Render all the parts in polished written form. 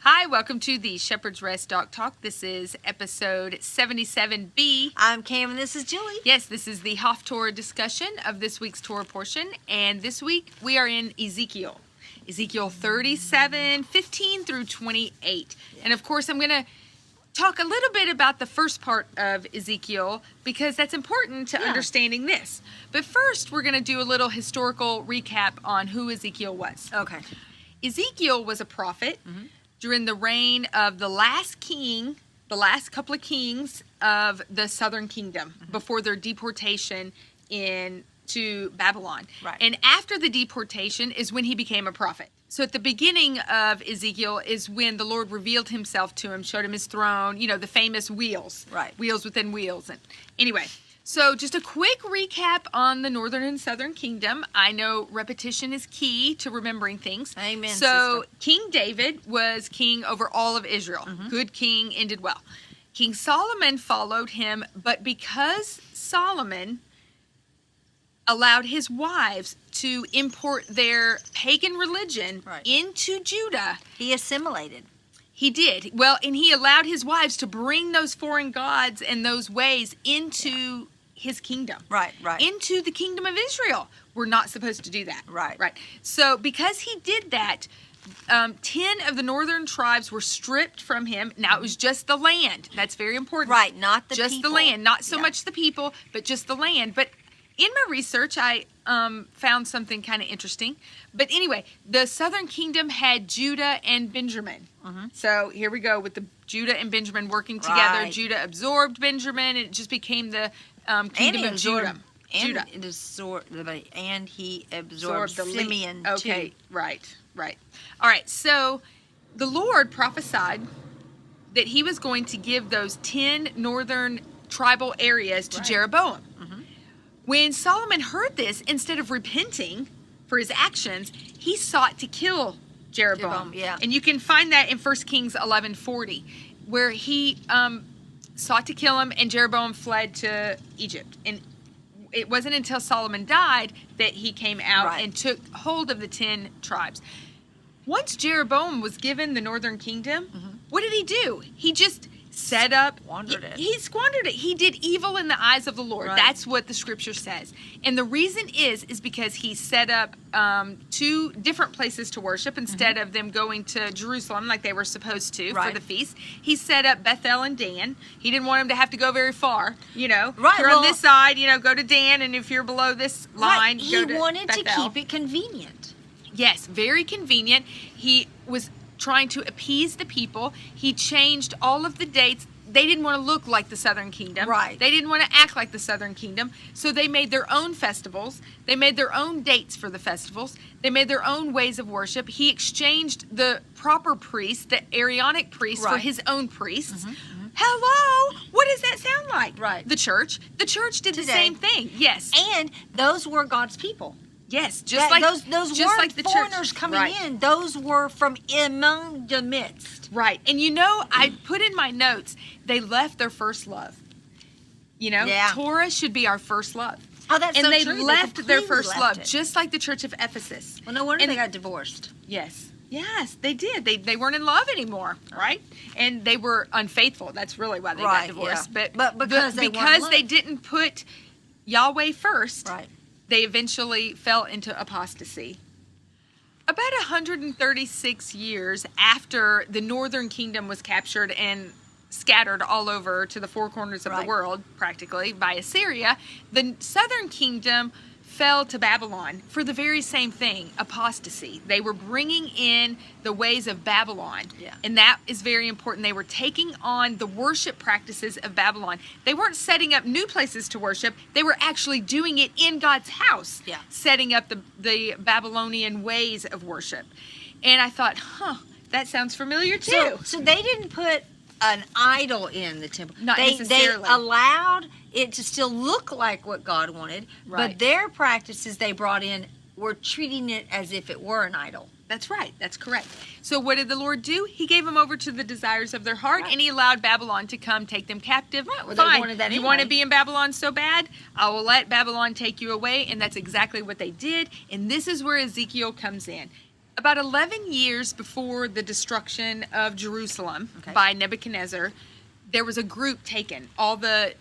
Hi, welcome to the Shepherd's Rest Doc Talk. This is episode 77B. I'm Cam and this is Julie. Yes, this is the Haftarah discussion of this week's Torah portion. And this week we are in Ezekiel. Ezekiel 37, 15 through 28. Yeah. And of course I'm going to talk a little bit about the first part of Ezekiel because that's important to understanding this. But first we're going to do a little historical recap on who Ezekiel was. Okay. Ezekiel was a prophet during the reign of the last couple of kings of the southern kingdom before their deportation to Babylon. Right. And after the deportation is when he became a prophet. So at the beginning of Ezekiel is when the Lord revealed himself to him, showed him his throne, the famous wheels. Right. Wheels within wheels. And anyway, so just a quick recap on the northern and southern kingdom. I know repetition is key to remembering things. Amen, So sister. King David was king over all of Israel. Good king, ended well. King Solomon followed him, but because Solomon allowed his wives to import their pagan religion into Judah, He assimilated. he did. Well, and he allowed his wives to bring those foreign gods and those ways into his kingdom. Right. Into the kingdom of Israel. We're not supposed to do that. Right. So because he did that, 10 of the northern tribes were stripped from him. Now it was just the land. That's very important. Right, not the just people. the land. Not so much the people, but just the land. But in my research, I found something kind of interesting. But anyway, the southern kingdom had Judah and Benjamin. So here we go with the Judah and Benjamin working together. Right. Judah absorbed Benjamin, and it just became the kingdom of Judah. And he absorbed Simeon too. Okay, right. All right, so the Lord prophesied that he was going to give those 10 northern tribal areas to Jeroboam. When Solomon heard this, instead of repenting for his actions, he sought to kill Jeroboam. And you can find that in 1 Kings 11:40, where he sought to kill him, and Jeroboam fled to Egypt. And it wasn't until Solomon died that he came out and took hold of the 10 tribes. Once Jeroboam was given the northern kingdom, what did he do? He just set up... He squandered it. He did evil in the eyes of the Lord. That's what the scripture says. And the reason is because he set up 2 different places to worship instead of them going to Jerusalem like they were supposed to for the feast. He set up Bethel and Dan. He didn't want them to have to go very far, If you're on this side, go to Dan, and if you're below this line, He go to wanted Bethel. to keep it convenient. Yes, very convenient. He was trying to appease the people. He changed all of the dates. They didn't want to look like the southern kingdom. Right. They didn't want to act like the southern kingdom. So they made their own festivals. They made their own dates for the festivals. They made their own ways of worship. He exchanged the proper priests, the Aaronic priests, for his own priests. Hello? What does that sound like? Right. The church. The church did the same thing. Yes. And those were God's people. Yes, just like those just weren't like the foreigners church. coming in. Those were from among the midst. Right. And I put in my notes, they left their first love. Torah should be our first love. Oh, that's and so they true. left their first left love, it. just like the church of Ephesus. Well, no wonder they got divorced. Yes, they did. They weren't in love anymore, right? And they were unfaithful. That's really why they got divorced. Yeah. But because they didn't put Yahweh first, right. They eventually fell into apostasy. About 136 years after the northern kingdom was captured and scattered all over to the 4 corners of the world, practically, by Assyria, the southern kingdom fell to Babylon for the very same thing, apostasy. They were bringing in the ways of Babylon, and that is very important. They were taking on the worship practices of Babylon. They weren't setting up new places to worship. They were actually doing it in God's house, setting up the Babylonian ways of worship. And I thought, that sounds familiar too. So they didn't put an idol in the temple. Not necessarily. They allowed it to still look like what God wanted, but their practices they brought in were treating it as if it were an idol. That's right. That's correct. So what did the Lord do? He gave them over to the desires of their heart, and he allowed Babylon to come take them captive. Well, Fine. they wanted that You anyway. want to be in Babylon so bad? I will let Babylon take you away, and that's exactly what they did. And this is where Ezekiel comes in. about 11 years before the destruction of Jerusalem by Nebuchadnezzar, there was a group taken. All the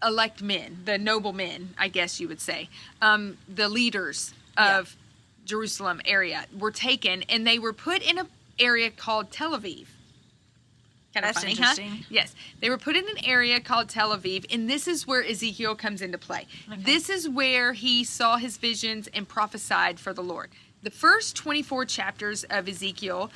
elect men, the noble men, I guess you would say, the leaders of Jerusalem area were taken, and they were put in an area called Tel Aviv. Kind of funny, interesting. huh? Yes. They were put in an area called Tel Aviv, and this is where Ezekiel comes into play. Okay. This is where he saw his visions and prophesied for the Lord. The first 24 chapters of Ezekiel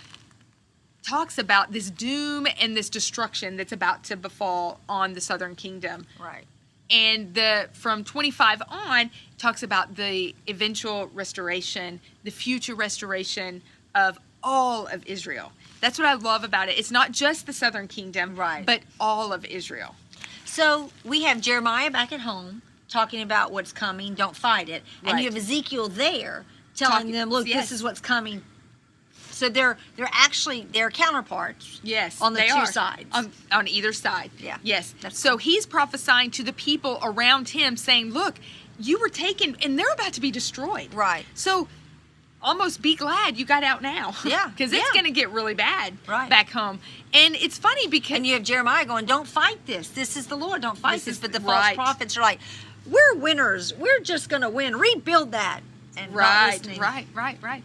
talks about this doom and this destruction that's about to befall on the southern kingdom. Right. And from 25 on, talks about the eventual restoration, the future restoration of all of Israel. That's what I love about it. It's not just the southern kingdom, but all of Israel. So we have Jeremiah back at home talking about what's coming, don't fight it. And you have Ezekiel there telling them, look, this is what's coming. So they're actually counterparts. Yes, on the two sides. On either side. Yeah. Yes. So he's prophesying to the people around him saying, look, you were taken and they're about to be destroyed. Right. So almost be glad you got out now. Yeah. Because it's going to get really bad back home. And it's funny because... And you have Jeremiah going, don't fight this. This is the Lord. Don't fight this. But the false prophets are like, we're winners. We're just going to win. Rebuild that. And right.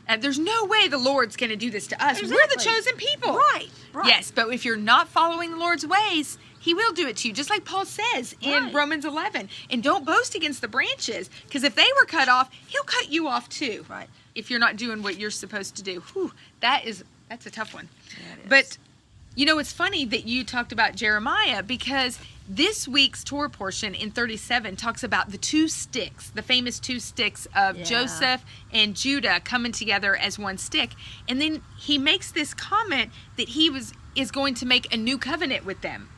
And there's no way the Lord's going to do this to us. Exactly. We're the chosen people. Right. Yes, but if you're not following the Lord's ways, he will do it to you, just like Paul says in Romans 11. And don't boast against the branches, because if they were cut off, he'll cut you off too. Right. If you're not doing what you're supposed to do. Whew, that's a tough one. Yeah, but, it's funny that you talked about Jeremiah, because this week's Torah portion in 37 talks about the two sticks, the famous two sticks of Joseph and Judah coming together as one stick. And then he makes this comment that he is going to make a new covenant with them,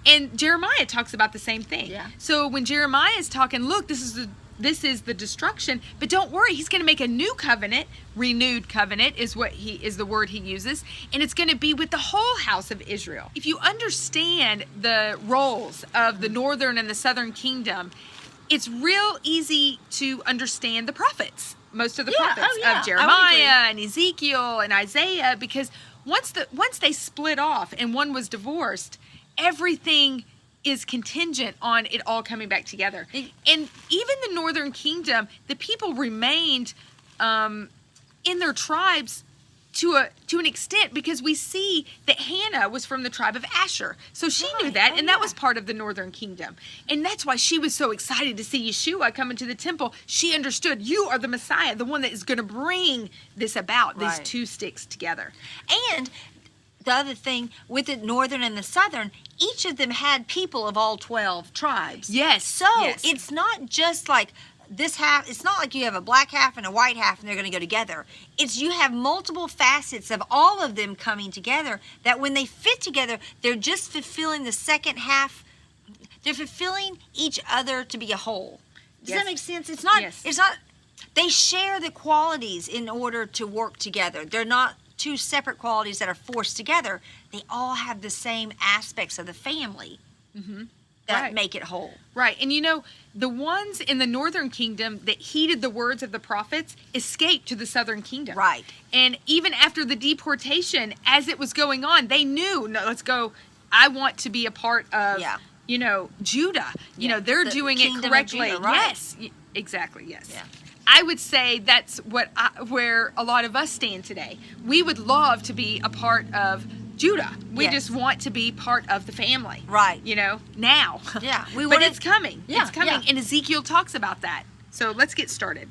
And Jeremiah talks about the same thing. Yeah. So when Jeremiah is talking, look, this is the destruction, but don't worry, he's going to make a new covenant. Renewed covenant is the word he uses, and it's going to be with the whole house of Israel. If you understand the roles of the northern and the southern kingdom, it's real easy to understand the prophets, most of the prophets of Jeremiah and Ezekiel and Isaiah, because once they split off and one was divorced, everything is contingent on it all coming back together. And even the northern kingdom, the people remained in their tribes to an extent, because we see that Hannah was from the tribe of Asher. So she knew that, and that was part of the northern kingdom. And that's why she was so excited to see Yeshua come into the temple. She understood, you are the Messiah, the one that is going to bring this about, these two sticks together. And the other thing, with the northern and the southern, each of them had people of all 12 tribes. Yes. So it's not just like this half, it's not like you have a black half and a white half and they're going to go together. It's you have multiple facets of all of them coming together, that when they fit together, they're just fulfilling the second half. They're fulfilling each other to be a whole. Does that make sense? It's not, they share the qualities in order to work together. They're not two separate qualities that are forced together. They all have the same aspects of the family that make it whole. Right. And the ones in the northern kingdom that heeded the words of the prophets escaped to the southern kingdom. Right. And even after the deportation, as it was going on, they knew, no, let's go. I want to be a part of, Judah. They're doing it correctly. Judah, right. Yes. Exactly. Yes. Yeah. I would say that's where a lot of us stand today. We would love to be a part of Judah. We just want to be part of the family. Right. Now. Yeah. But it's coming. Yeah, it's coming. yeah. And Ezekiel talks about that. So let's get started.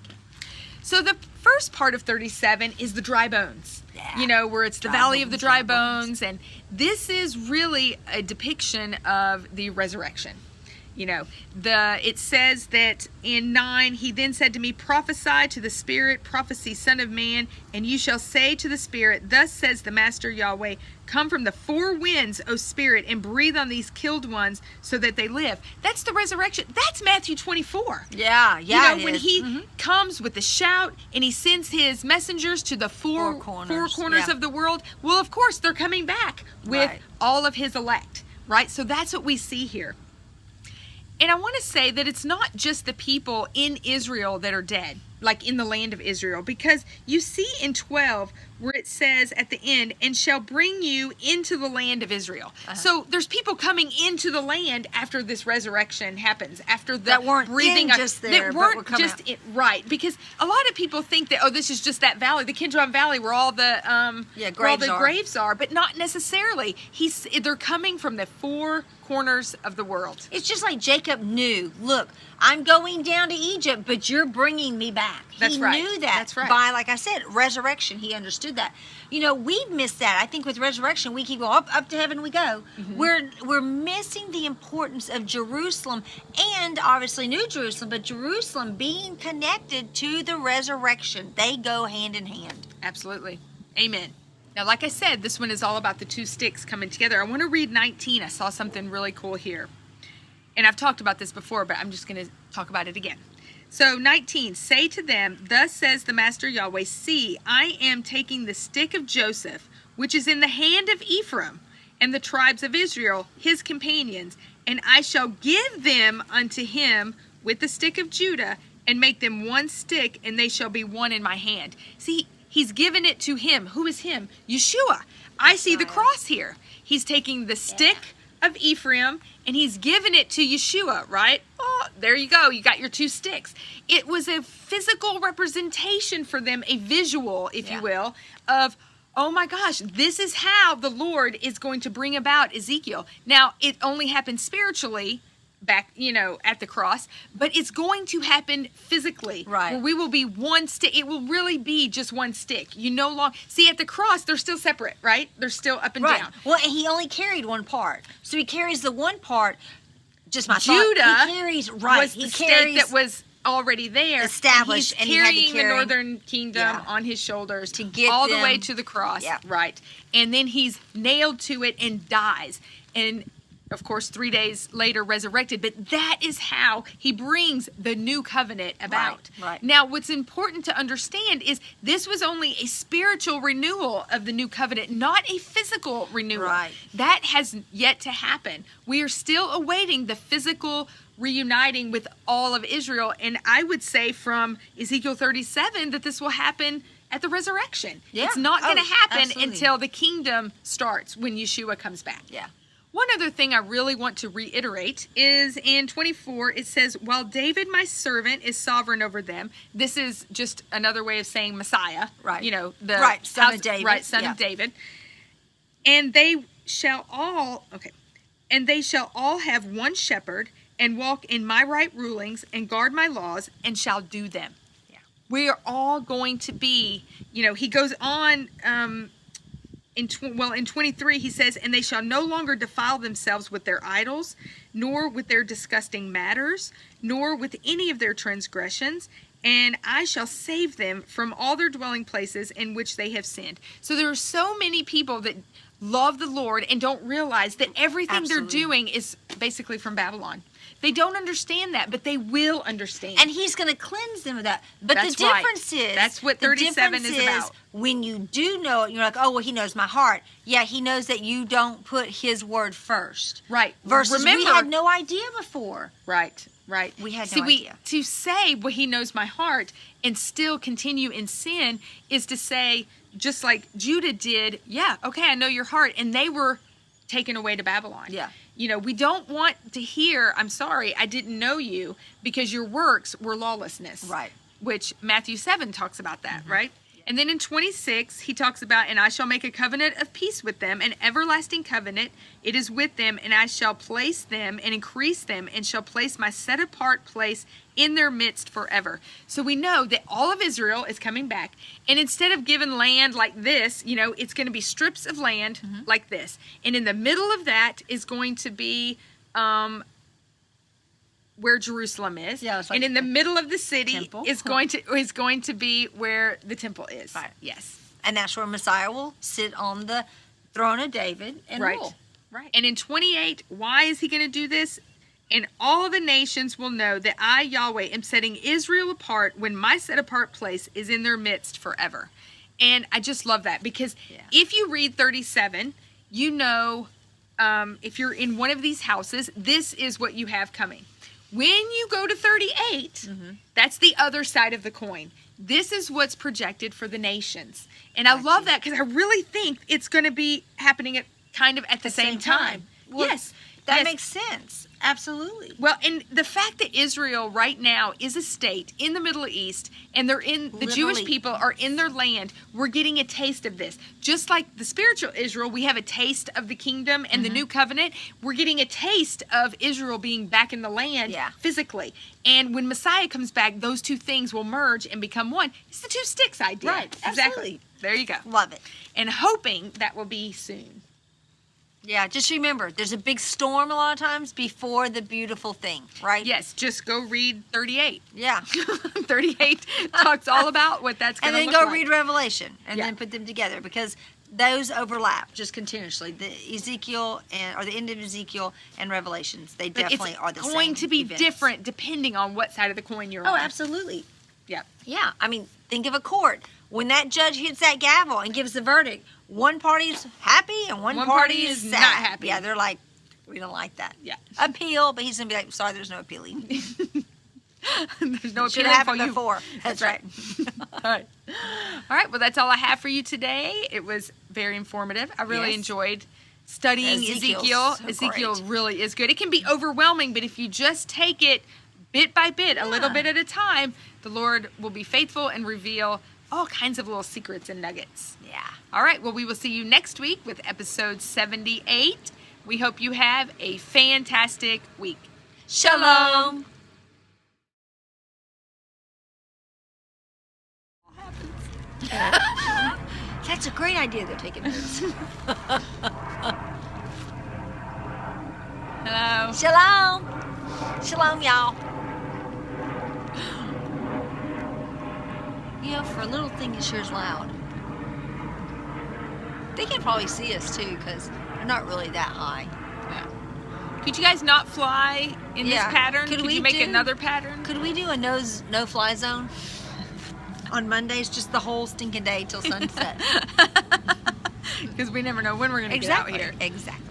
So the first part of 37 is the dry bones. Yeah. Where it's the valley of the dry bones. And this is really a depiction of the resurrection. It says that in 9, he then said to me, prophesy to the Spirit, prophecy, Son of Man, and you shall say to the Spirit, thus says the Master Yahweh, come from the four winds, O Spirit, and breathe on these killed ones so that they live. That's the resurrection. That's Matthew 24. Yeah. When he comes with the shout and he sends his messengers to the four corners of the world, well, of course, they're coming back with all of his elect, right? So that's what we see here. And I want to say that it's not just the people in Israel that are dead. like in the land of Israel, because you see in 12 where it says at the end, and shall bring you into the land of Israel. So there's people coming into the land after this resurrection happens, after the That weren't breathing in just there, that but weren't were coming just out. it, right, because a lot of people think that, oh, this is just that valley, the Kidron Valley, where all the where all graves the are. graves are, but not necessarily. They're coming from the four corners of the world. It's just like Jacob knew, look, I'm going down to Egypt, but you're bringing me back. That's he right. knew that. That's right. By, like I said, resurrection. He understood that. You know, we've missed that. I think with resurrection, we keep going up to heaven we go. We're missing the importance of Jerusalem and obviously New Jerusalem, but Jerusalem being connected to the resurrection. They go hand in hand. Absolutely. Amen. Now, like I said, this one is all about the two sticks coming together. I want to read 19. I saw something really cool here. And I've talked about this before, but I'm just going to talk about it again. So 19, say to them, thus says the Master Yahweh, see, I am taking the stick of Joseph, which is in the hand of Ephraim, and the tribes of Israel, his companions, and I shall give them unto him with the stick of Judah, and make them one stick, and they shall be one in my hand. See, he's given it to him. Who is him? Yeshua. I see the cross here. He's taking the stick of Ephraim, and he's given it to Yeshua, right? Oh, there you go. You got your two sticks. It was a physical representation for them, a visual, if you will, of, oh my gosh, this is how the Lord is going to bring about Ezekiel. Now, it only happened spiritually back, at the cross, but it's going to happen physically. Right. Where we will be one stick. It will really be just one stick. You no longer see at the cross, they're still separate, right? They're still up and down. Well, and he only carried one part. So he carries the one part, just my Judah thought. He carries, was the stake that was already there, established, and and he's he had to carrying carry the northern kingdom on his shoulders to get all the way them- to the cross, Yeah. right? And then he's nailed to it and dies, and of course 3 days later resurrected. But that is how he brings the new covenant about. Right. Now, what's important to understand is this was only a spiritual renewal of the new covenant, not a physical renewal. Right. That has yet to happen. We are still awaiting the physical reuniting with all of Israel. And I would say from Ezekiel 37 that this will happen at the resurrection. Yeah. It's not going to happen absolutely. until the kingdom starts, when Yeshua comes back. Yeah. One other thing I really want to reiterate is in 24, it says, while David, my servant, is sovereign over them. This is just another way of saying Messiah. Right. The son of David. Right, son of David. And they shall all have one shepherd, and walk in my right rulings, and guard my laws, and shall do them. Yeah. We are all going to be, he goes on, in 23 he says, and they shall no longer defile themselves with their idols, nor with their disgusting matters, nor with any of their transgressions, and I shall save them from all their dwelling places in which they have sinned. So there are so many people that love the Lord and don't realize that everything they're doing is basically from Babylon. They don't understand that, but they will understand. And he's going to cleanse them of that. But That's the difference is... That's what 37 is about. When you do know it, you're like, oh, well, he knows my heart. Yeah, he knows that you don't put his word first. Right. Versus we Remember- had no idea before. Right. We had no idea. To say, well, he knows my heart, and still continue in sin is to say, just like Judah did, yeah, okay, I know your heart. And they were taken away to Babylon. Yeah. We don't want to hear, I'm sorry, I didn't know you, because your works were lawlessness. Right. Which Matthew 7 talks about that, right? And then in 26, he talks about, and I shall make a covenant of peace with them, an everlasting covenant. It is with them, and I shall place them and increase them, and shall place my set-apart place in their midst forever. So we know that all of Israel is coming back, and instead of given land like this, it's going to be strips of land like this. And in the middle of that is going to be where Jerusalem is. Yeah, it's like and in the middle of the city temple. is going to be where the temple is. Right. Yes. And that's where Messiah will sit on the throne of David and rule. Right. And in 28, why is he going to do this? And all the nations will know that I, Yahweh, am setting Israel apart when my set-apart place is in their midst forever. And I just love that, because if you read 37, if you're in one of these houses, this is what you have coming. When you go to 38, that's the other side of the coin. This is what's projected for the nations. And I love that because I really think it's going to be happening at the same time. Well, yes. That makes sense. Absolutely. Well, and the fact that Israel right now is a state in the Middle East, and the Jewish people are in their land, we're getting a taste of this. Just like the spiritual Israel, we have a taste of the kingdom and the new covenant. We're getting a taste of Israel being back in the land physically. And when Messiah comes back, those two things will merge and become one. It's the two sticks idea. Right. Exactly. Absolutely. There you go. Love it. And hoping that will be soon. Yeah, just remember, there's a big storm a lot of times before the beautiful thing, right? Yes, just go read 38. Yeah. 38 talks all about what that's going to look like. And then go read Revelation and then put them together because those overlap just continuously. The Ezekiel or the end of Ezekiel and Revelations, they definitely are the same. It's going to be events. different depending on what side of the coin you're on. Oh, absolutely. Yep. Yeah, I mean, think of a court. When that judge hits that gavel and gives the verdict, one party's happy and one party is sad. Not happy. Yeah, they're like, we don't like that. Yeah. Appeal, but he's going to be like, sorry, there's no appealing. There's no Should appealing have happened for you. before. That's right. All right. All right. Well, that's all I have for you today. It was very informative. I really enjoyed studying Ezekiel. So Ezekiel great. really is good. It can be overwhelming, but if you just take it bit by bit, a little bit at a time, the Lord will be faithful and reveal all kinds of little secrets and nuggets. Yeah. All right. Well, we will see you next week with episode 78. We hope you have a fantastic week. Shalom. That's a great idea. They're taking notes. Hello. Shalom. Shalom, y'all. You know, for a little thing, it sure is loud. They can probably see us too, because they're not really that high. Yeah. Could you guys not fly in this pattern? Could you make another pattern? Could we do a no-fly zone on Mondays, just the whole stinking day till sunset? Because we never know when we're going to get out here. Exactly.